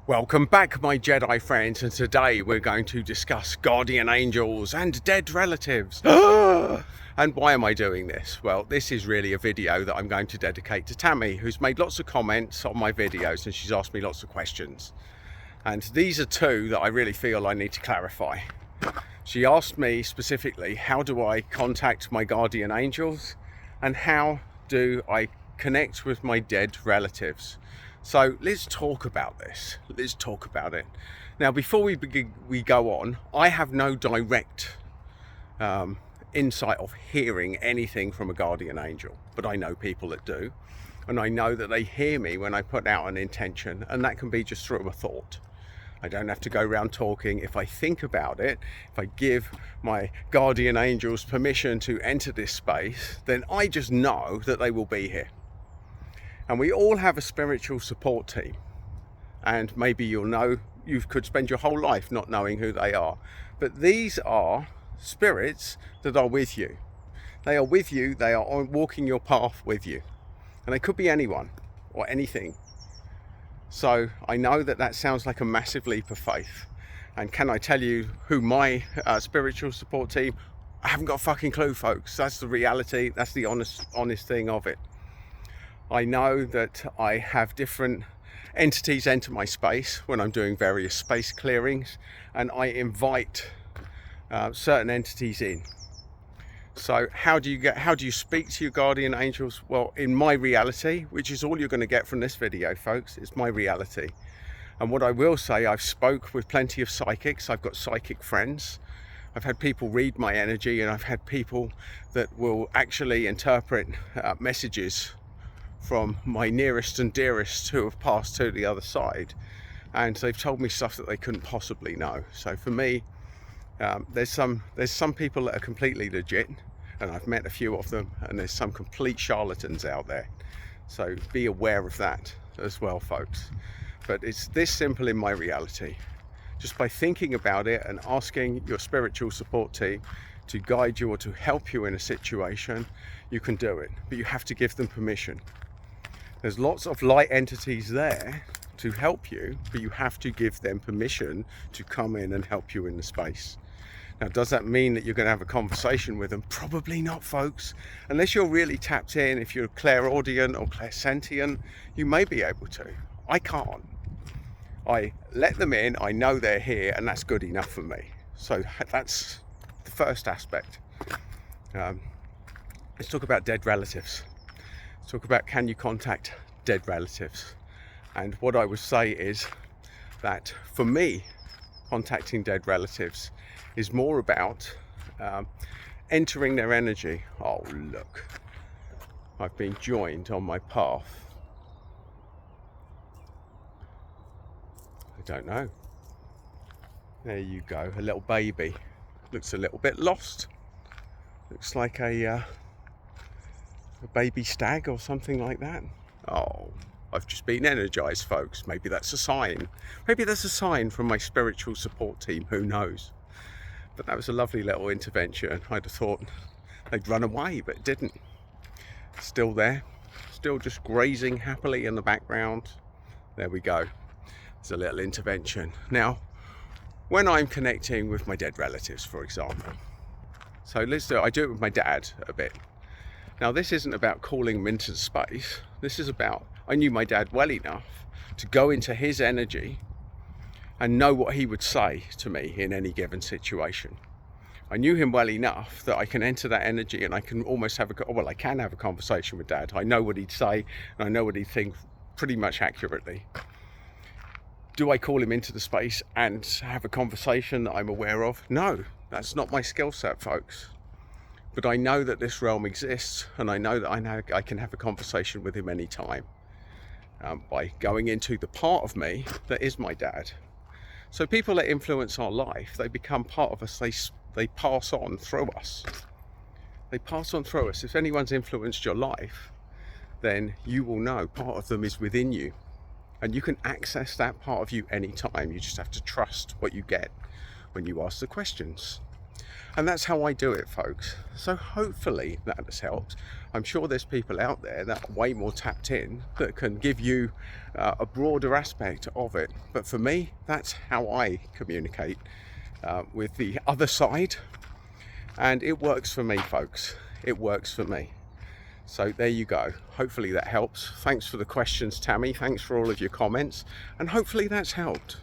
Welcome back, my Jedi friends, and today we're going to discuss guardian angels and dead relatives. And why am I doing this? Well, this is really a video that I'm going to dedicate to Tammy, who's made lots of comments on my videos and she's asked me lots of questions. And these are two that I really feel I need to clarify. She asked me specifically, how do I contact my guardian angels and how do I connect with my dead relatives? So let's talk about this. Let's talk about it. Now, before we go on, I have no direct insight of hearing anything from a guardian angel, but I know people that do. And I know that they hear me when I put out an intention, and that can be just through a thought. I don't have to go around talking. If I think about it, if I give my guardian angels permission to enter this space, then I just know that they will be here. And we all have a spiritual support team. And maybe you'll know, you could spend your whole life not knowing who they are. But these are spirits that are with you. They are with you, they are walking your path with you. And they could be anyone or anything. So I know that that sounds like a massive leap of faith. And can I tell you who my spiritual support team? I haven't got a fucking clue, folks. That's the reality. That's the honest thing of it. I know that I have different entities enter my space when I'm doing various space clearings, and I invite certain entities in. So how do you speak to your guardian angels? Well, in my reality, which is all you're going to get from this video, folks, it's my reality. And what I will say, I've spoke with plenty of psychics. I've got psychic friends. I've had people read my energy, and I've had people that will actually interpret messages from my nearest and dearest who have passed to the other side, and they've told me stuff that they couldn't possibly know. So for me, there's some people that are completely legit, and I've met a few of them, and there's some complete charlatans out there. So be aware of that as well, folks. But it's this simple in my reality. Just by thinking about it and asking your spiritual support team to guide you or to help you in a situation, you can do it. But you have to give them permission. There's lots of light entities there to help you, but you have to give them permission to come in and help you in the space. Now, does that mean that you're going to have a conversation with them? Probably not, folks. Unless you're really tapped in, if you're clairaudient or clairsentient, you may be able to. I can't. I let them in, I know they're here, and that's good enough for me. So that's the first aspect. Let's talk about dead relatives. Let's talk about, can you contact dead relatives? And what I would say is that for me, contacting dead relatives is more about entering their energy. Oh, look, I've been joined on my path. I don't know. There you go, a little baby. Looks a little bit lost. Looks like a baby stag or something like that. Oh, I've just been energized, folks. Maybe that's a sign. Maybe that's a sign from my spiritual support team, who knows? But that was a lovely little intervention. I'd have thought they'd run away, but it didn't. Still there, still just grazing happily in the background. There we go. There's a little intervention. Now, when I'm connecting with my dead relatives, for example, so I do it with my dad a bit. Now, this isn't about calling him into space. This is about, I knew my dad well enough to go into his energy and know what he would say to me in any given situation. I knew him well enough that I can enter that energy and I can almost I can have a conversation with Dad. I know what he'd say and I know what he'd think pretty much accurately. Do I call him into the space and have a conversation that I'm aware of? No, that's not my skill set, folks. But I know that this realm exists, and I know that I can have a conversation with him anytime by going into the part of me that is my dad. So people that influence our life, they become part of us. They pass on through us. They pass on through us. If anyone's influenced your life, then you will know part of them is within you. And you can access that part of you anytime. You just have to trust what you get when you ask the questions. And that's how I do it, folks. So hopefully that has helped. I'm sure there's people out there that are way more tapped in that can give you a broader aspect of it. But for me, that's how I communicate with the other side. And it works for me, folks. It works for me. So there you go. Hopefully that helps. Thanks for the questions, Tammy. Thanks for all of your comments. And hopefully that's helped.